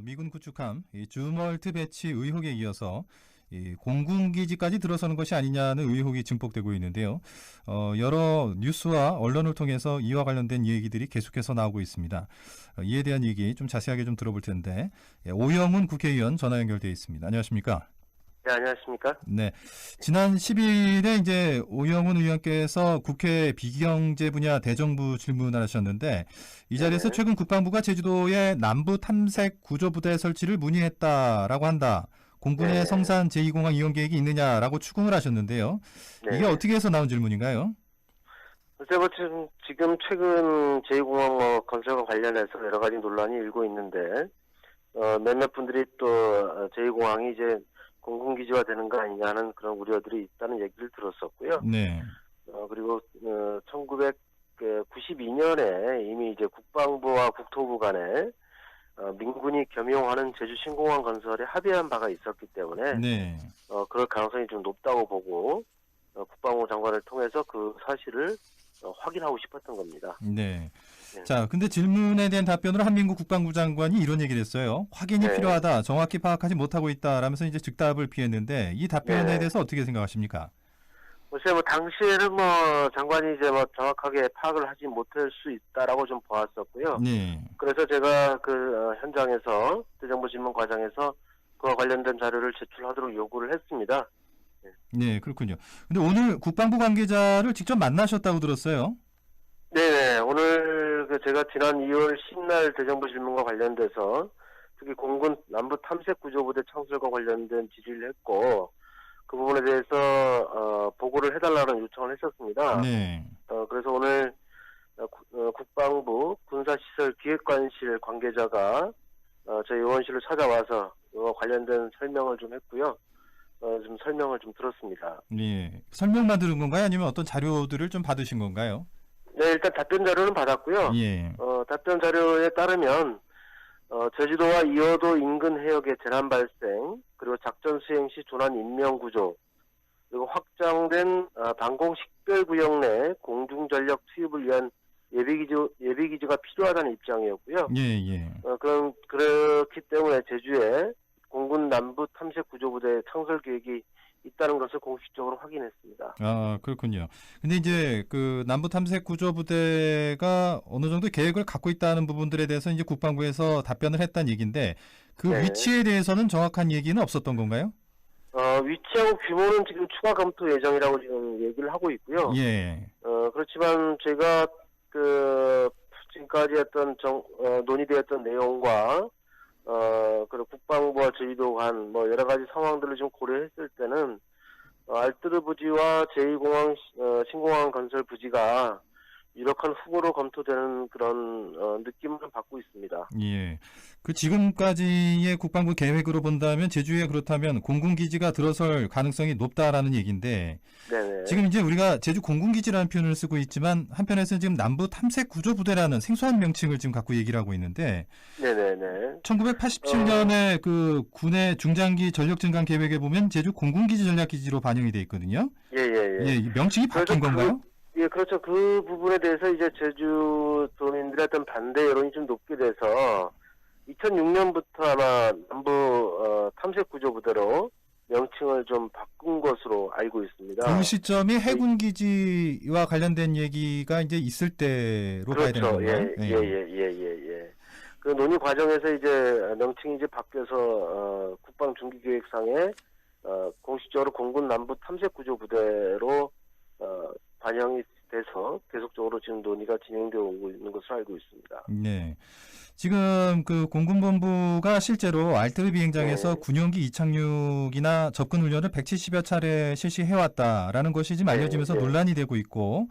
미군 구축함 이 주멀트 배치 의혹에 이어서 이 공군기지까지 들어서는 것이 아니냐는 의혹이 증폭되고 있는데요. 여러 뉴스와 언론을 통해서 이와 관련된 얘기들이 계속해서 나오고 있습니다. 이에 대한 얘기 좀 자세하게 좀 들어볼 텐데 오영훈 국회의원 전화 연결되어 있습니다. 안녕하십니까? 네, 안녕하십니까? 네. 지난 10일에 이제 오영훈 의원께서 국회 비경제 분야 대정부 질문을 하셨는데 이 자리에서 최근 국방부가 제주도에 남부 탐색 구조부대 설치를 문의했다라고 한다. 공군의 성산 제2공항 이용 계획이 있느냐라고 추궁을 하셨는데요. 이게 어떻게 해서 나온 질문인가요? 글쎄, 지금 최근 제2공항 건설과 관련해서 여러 가지 논란이 일고 있는데, 몇몇 분들이 또 제2공항이 이제 공군기지화 되는 거 아니냐는 그런 우려들이 있다는 얘기를 들었었고요. 네. 그리고 1992년에 이미 이제 국방부와 국토부 간에 민군이 겸용하는 제주 신공항 건설에 합의한 바가 있었기 때문에 네. 그럴 가능성이 좀 높다고 보고 국방부 장관을 통해서 그 사실을 확인하고 싶었던 겁니다. 네. 자, 근데 질문에 대한 답변으로 한민국 국방부 장관이 이런 얘기를 했어요. 확인이 필요하다. 정확히 파악하지 못하고 있다라면서 이제 즉답을 피했는데 이 답변에 대해서 어떻게 생각하십니까? 글쎄, 당시에는 장관이 이제 정확하게 파악을 하지 못할 수 있다라고 좀 보았었고요. 네. 그래서 제가 그 현장에서 대정부 질문 과정에서 그와 관련된 자료를 제출하도록 요구를 했습니다. 네, 그렇군요. 근데 오늘 국방부 관계자를 직접 만나셨다고 들었어요. 네, 오늘 제가 지난 2월 10날 대정부 질문과 관련돼서 특히 공군 남부 탐색 구조부대 창설과 관련된 질의를 했고 그 부분에 대해서 보고를 해달라는 요청을 했었습니다. 네. 그래서 오늘 국방부 군사시설기획관실 관계자가 저희 의원실을 찾아와서 이와 관련된 설명을 좀 했고요. 좀 설명을 좀 들었습니다. 네. 설명만 들은 건가요? 아니면 어떤 자료들을 좀 받으신 건가요? 네, 일단 답변 자료는 받았고요. 예. 답변 자료에 따르면 제주도와 이어도 인근 해역의 재난 발생, 그리고 작전 수행 시 조난 인명 구조, 그리고 확장된 방공 식별구역 내 공중전력 투입을 위한 예비기지가 필요하다는 입장이었고요. 예. 그렇기 때문에 제주에 공군 남부 탐색 구조부대 창설 계획이 있다는 것을 공식적으로 확인했습니다. 아, 그렇군요. 근데 이제 그 남부 탐색 구조 부대가 어느 정도 계획을 갖고 있다는 부분들에 대해서 이제 국방부에서 답변을 했다는 얘기인데 그 위치에 대해서는 정확한 얘기는 없었던 건가요? 위치하고 규모는 지금 추가 검토 예정이라고 지금 얘기를 하고 있고요. 예. 그렇지만 제가 지금까지 했던 논의되었던 내용과 그리고 국방부와 저희도 간 여러 가지 상황들을 좀 고려했을 때는 알뜨르 부지와 제2공항 신공항 건설 부지가 유력한 후보로 검토되는 그런 느낌을 받고 있습니다. 예. 그 지금까지의 국방부 계획으로 본다면 제주에 그렇다면 공군기지가 들어설 가능성이 높다라는 얘기인데 네네. 지금 이제 우리가 제주 공군기지라는 표현을 쓰고 있지만 한편에서는 지금 남부 탐색 구조부대라는 생소한 명칭을 지금 갖고 얘기를 하고 있는데 네네네. 1987년에 그 군의 중장기 전력 증강 계획에 보면 제주 공군기지 전략기지로 반영이 돼 있거든요. 예. 명칭이 바뀐 건가요? 예, 그렇죠. 그 부분에 대해서 이제 제주도민들의 어떤 반대 여론이 좀 높게 돼서 2006년부터 아마 남부 탐색 구조부대로 명칭을 좀 바꾼 것으로 알고 있습니다. 그 시점이 해군기지와 관련된 얘기가 이제 있을 때로 봐야 되는 건가요? 예. 그 논의 과정에서 이제 명칭이 이제 바뀌어서 국방중기계획상에 공식적으로 공군 남부 탐색 구조부대로 반영이 돼서 계속적으로 지금 논의가 진행되어 오고 있는 것으로 알고 있습니다. 네. 지금 그 공군본부가 실제로 알뜨르 비행장에서 군용기 이착륙이나 접근 훈련을 170여 차례 실시해왔다라는 것이 지금 알려지면서 논란이 되고 있고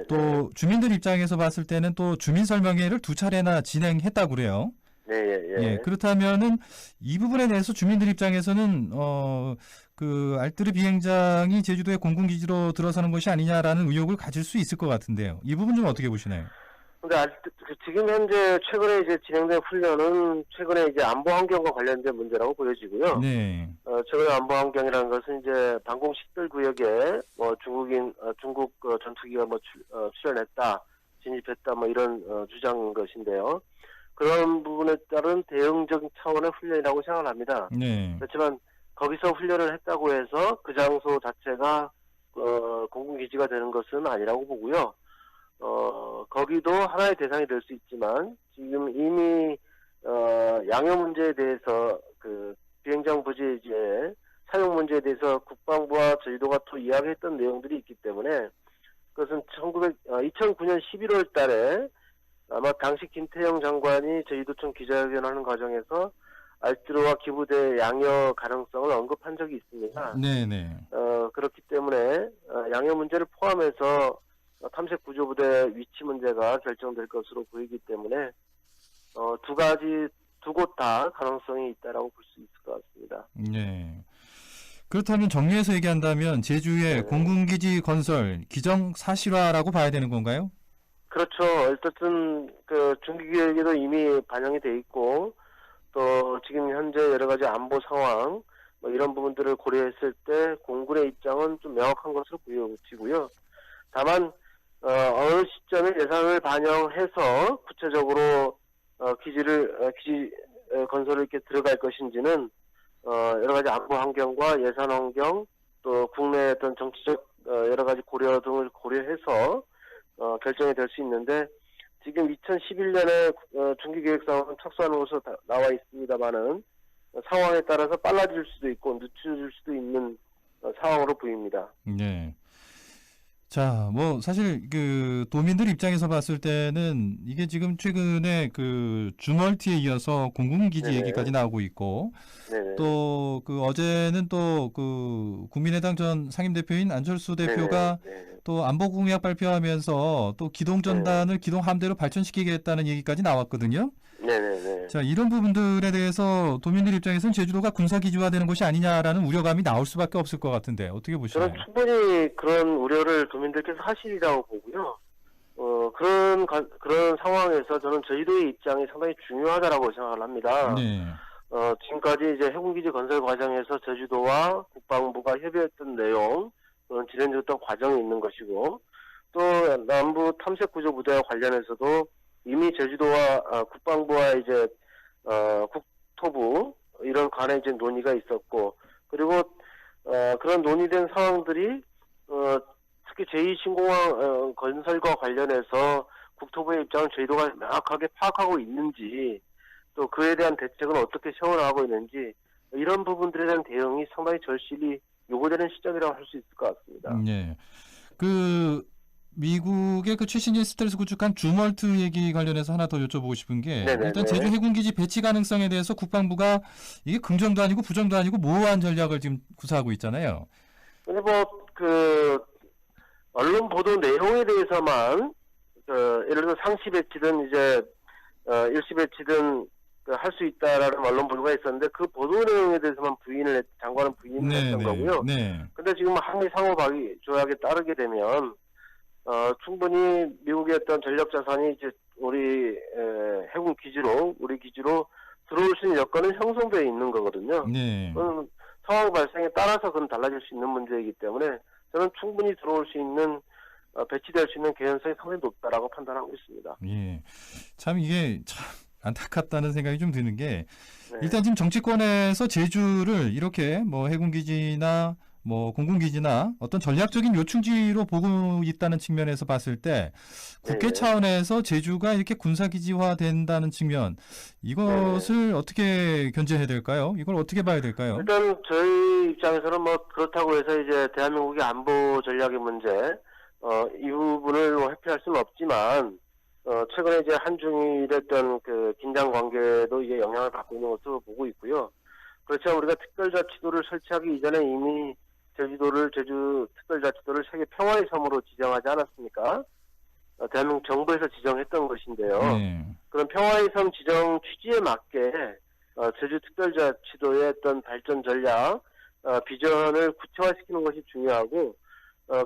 또 주민들 입장에서 봤을 때는 또 주민 설명회를 2차례나 진행했다고 그래요. 예. 그렇다면은 이 부분에 대해서 주민들 입장에서는 그 알뜨르 비행장이 제주도의 공군기지로 들어서는 것이 아니냐라는 의혹을 가질 수 있을 것 같은데요. 이 부분 좀 어떻게 보시나요? 근데 지금 현재 최근에 이제 진행된 훈련은 최근에 이제 안보 환경과 관련된 문제라고 보여지고요. 네. 최근의 안보 환경이라는 것은 이제 방공 식별 구역에 중국 전투기가 출현했다, 진입했다, 이런 주장인 것인데요. 그런 부분에 따른 대응적인 차원의 훈련이라고 생각을 합니다. 네. 그렇지만 거기서 훈련을 했다고 해서 그 장소 자체가 공군기지가 되는 것은 아니라고 보고요. 거기도 하나의 대상이 될 수 있지만 지금 이미 양형 문제에 대해서 그 비행장 부재지의 사용 문제에 대해서 국방부와 제주도가 또 이야기했던 내용들이 있기 때문에 그것은 2009년 11월 달에 아마 당시 김태형 장관이 제주도청 기자회견하는 과정에서 알트로와 기부대 양형 가능성을 언급한 적이 있습니다. 네네. 그렇기 때문에 양형 문제를 포함해서 탐색 구조부대 위치 문제가 결정될 것으로 보이기 때문에 두 곳 다 가능성이 있다라고 볼 수 있을 것 같습니다. 네. 그렇다면 정리해서 얘기한다면 제주의 공군기지 건설 기정사실화라고 봐야 되는 건가요? 그렇죠. 어쨌든 그 중기계획에도 이미 반영이 돼 있고 또 지금 현재 여러 가지 안보 상황 뭐 이런 부분들을 고려했을 때 공군의 입장은 좀 명확한 것으로 보여지고요. 다만 어느 시점에 예산을 반영해서 구체적으로 기지 건설을 이렇게 들어갈 것인지는 여러 가지 안보 환경과 예산 환경 또 국내 어떤 정치적 여러 가지 고려 등을 고려해서 결정이 될 수 있는데 지금 2011년에 중기계획상은 착수하는 것으로 나와 있습니다만은 상황에 따라서 빨라질 수도 있고 늦춰질 수도 있는 상황으로 보입니다. 네. 자, 뭐 사실 그 도민들 입장에서 봤을 때는 이게 지금 최근에 그 주멀티에 이어서 공군기지 네네. 얘기까지 나오고 있고 네네. 또 그 어제는 또 그 국민의당 전 상임대표인 안철수 대표가 네네. 또 안보 공약 발표하면서 또 기동전단을 기동함대로 발전시키겠다는 얘기까지 나왔거든요. 네네네. 자, 이런 부분들에 대해서 도민들 입장에서는 제주도가 군사기지화되는 것이 아니냐라는 우려감이 나올 수밖에 없을 것 같은데 어떻게 보시나요? 저는 충분히 그런 우려를 도민들께서 하시리라고 보고요. 그런 상황에서 저는 저희도의 입장이 상당히 중요하다라고 생각을 합니다. 네. 지금까지 이제 해군기지 건설 과정에서 제주도와 국방부가 협의했던 내용, 그런 진행됐던 과정이 있는 것이고, 또 남부 탐색 구조 부대와 관련해서도 이미 제주도와 국방부와 이제 국토부 이런 간에 이제 논의가 있었고, 그리고 그런 논의된 상황들이 특히 제2신공항 건설과 관련해서 국토부의 입장을 제주도가 명확하게 파악하고 있는지 또 그에 대한 대책은 어떻게 세워나가고 있는지 이런 부분들에 대한 대응이 상당히 절실히 요구되는 시점이라고 할 수 있을 것 같습니다. 네. 그 미국의 그 최신의 스텔스 구축한 주멀트 얘기 관련해서 하나 더 여쭤보고 싶은 게 네네네. 일단 제주 해군기지 배치 가능성에 대해서 국방부가 이게 긍정도 아니고 부정도 아니고 모호한 전략을 지금 구사하고 있잖아요. 근데 언론 보도 내용에 대해서만 예를 들어 상시 배치든 이제 일시 배치든 할 수 있다라는 언론 보도가 있었는데 그 보도 내용에 대해서만 장관은 부인을 했던 거고요. 네. 근데 지금 한미 상호 조약에 따르게 되면 충분히 미국의 어떤 전력 자산이 이제 우리 해군 기지로 우리 기지로 들어올 수 있는 여건은 형성되어 있는 거거든요. 네. 상황 발생에 따라서 그건 달라질 수 있는 문제이기 때문에 저는 충분히 들어올 수 있는 배치될 수 있는 개연성이 상당히 높다라고 판단하고 있습니다. 예. 참 이게 참 안타깝다는 생각이 좀 드는 게 네. 일단 지금 정치권에서 제주를 이렇게 뭐 해군기지나 뭐 공군기지나 어떤 전략적인 요충지로 보고 있다는 측면에서 봤을 때 국회 네. 차원에서 제주가 이렇게 군사기지화 된다는 측면 이것을 어떻게 견제해야 될까요? 이걸 어떻게 봐야 될까요? 일단 저희 입장에서는 그렇다고 해서 이제 대한민국의 안보 전략의 문제 이 부분을 회피할 수는 없지만 최근에 이제 한중일의 어떤 그 긴장 관계도 이제 영향을 받고 있는 것으로 보고 있고요. 그렇지만 우리가 특별자치도를 설치하기 이전에 이미 제주 특별자치도를 세계 평화의 섬으로 지정하지 않았습니까? 대한민국 정부에서 지정했던 것인데요. 네. 그런 평화의 섬 지정 취지에 맞게 제주 특별자치도의 어떤 발전 전략, 비전을 구체화시키는 것이 중요하고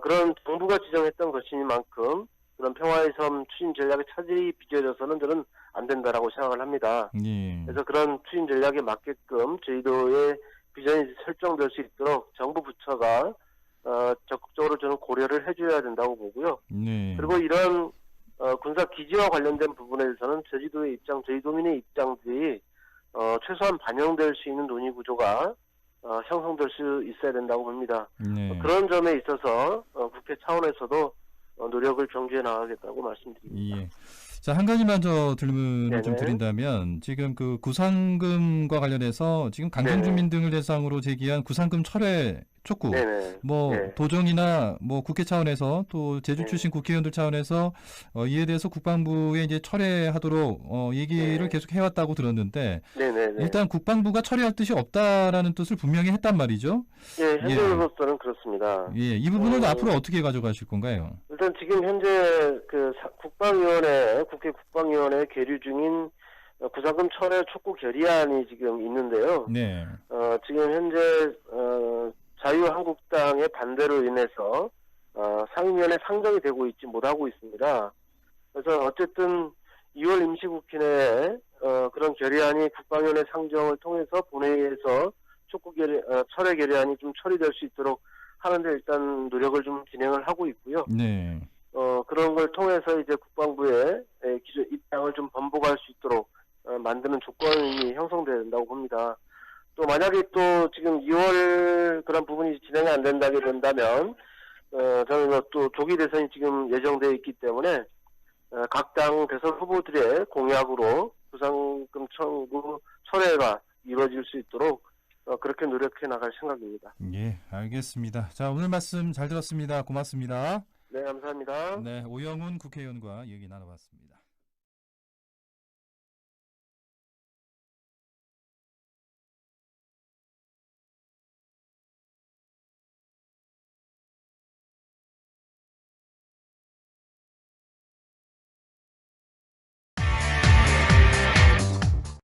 그런 정부가 지정했던 것이니만큼 그런 평화의 섬 추진 전략의 차질이 빚어져서는 저는 안 된다라고 생각을 합니다. 예. 그래서 그런 추진 전략에 맞게끔 제주도의 비전이 설정될 수 있도록 정부 부처가 적극적으로 저는 고려를 해줘야 된다고 보고요. 네. 그리고 이런 군사 기지와 관련된 부분에 대해서는 제주도의 입장, 제주도민의 입장들이 최소한 반영될 수 있는 논의 구조가 형성될 수 있어야 된다고 봅니다. 네. 그런 점에 있어서 국회 차원에서도 노력을 경주해 나가겠다고 말씀드립니다. 예. 자, 한 가지만 저 질문을 좀 네네. 드린다면, 지금 그 구상금과 관련해서 지금 강정주민 등을 대상으로 제기한 구상금 철회 촉구, 네네. 뭐 네. 도정이나 뭐 국회 차원에서 또 제주 네. 출신 국회의원들 차원에서 이에 대해서 국방부에 이제 철회하도록 얘기를 네. 계속 해왔다고 들었는데, 네네네. 일단 국방부가 철회할 뜻이 없다라는 뜻을 분명히 했단 말이죠. 예, 현재로서는 그렇습니다. 예, 이 부분은 앞으로 어떻게 가져가실 건가요? 일단 지금 현재 국방위원회, 국회 국방위원회 계류 중인 구상금 철회 촉구 결의안이 지금 있는데요. 네. 지금 현재 자유한국당의 반대로 인해서 상임위원회 상정이 되고 있지 못하고 있습니다. 그래서 어쨌든 2월 임시국회 내에 그런 결의안이 국방위원회 상정을 통해서 본회의에서 철회 결의안이 좀 처리될 수 있도록 하는데 일단 노력을 좀 진행을 하고 있고요. 네. 그런 걸 통해서 이제 국방부의 기존 입장을 좀 번복할 수 있도록 만드는 조건이 형성돼야 된다고 봅니다. 또 만약에 또 지금 2월 그런 부분이 진행이 안 된다게 된다면 저는 또 조기 대선이 지금 예정되어 있기 때문에 각 당 대선 후보들의 공약으로 구상금 청구 철회가 이루어질 수 있도록 그렇게 노력해 나갈 생각입니다. 예, 알겠습니다. 자, 오늘 말씀 잘 들었습니다. 고맙습니다. 네, 감사합니다. 네, 오영훈 국회의원과 얘기 나눠봤습니다.